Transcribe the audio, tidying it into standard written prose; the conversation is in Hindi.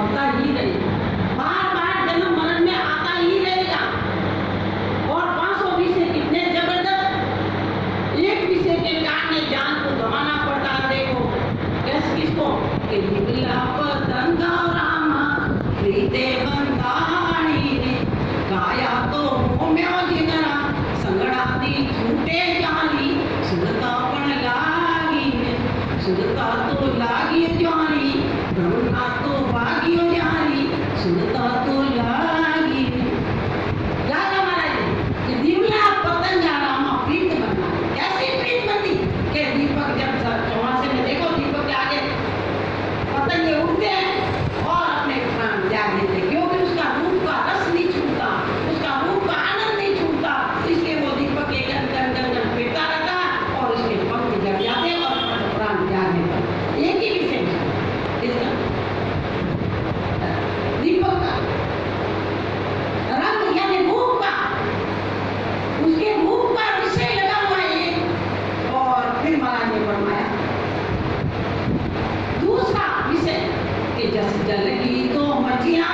बढ़ता ही रहेगा, बार बार जन्म मरण में आता ही रहेगा। और 500 विषय कितने जबरदस्त, एक विषय के कारण जान को गंवाना पड़ता है। देखो कैसे किसको कि दिवला पतंगा रामा प्रीते बंदाणी ने गाया तो मोम्यो जिगरा संगड़ा दी छूटे जानी सुनता पण लागी ने सुनता तो लागी जानी भ्रमणा तो भाग्यो जानी सुनता तो लागी ने। राजा महाराज कि दिवला पतंगा रामा प्रीत बनना, कैसी प्रीत बनती कि दीपक जब चौमासे में देखो दीपक के आगे पतंगे उड़ते हैं और अपने प्राण त्याग देते, क्योंकि उसका रूप का रस नहीं छूटता, उसका रूप का आनंद नहीं छूटता, इसलिए वो दीपक के गन गन गन गन फिरता रहता और उसके पंख जल जाते और प्राण त्याग देता। एक ही विषय इसका दीपक का रंग यानी रूप का, उसके रूप का विषय लगा हुआ है। और फिर महाराज ने फरमाया दूसरा विषय कि जस जल की तो मचिया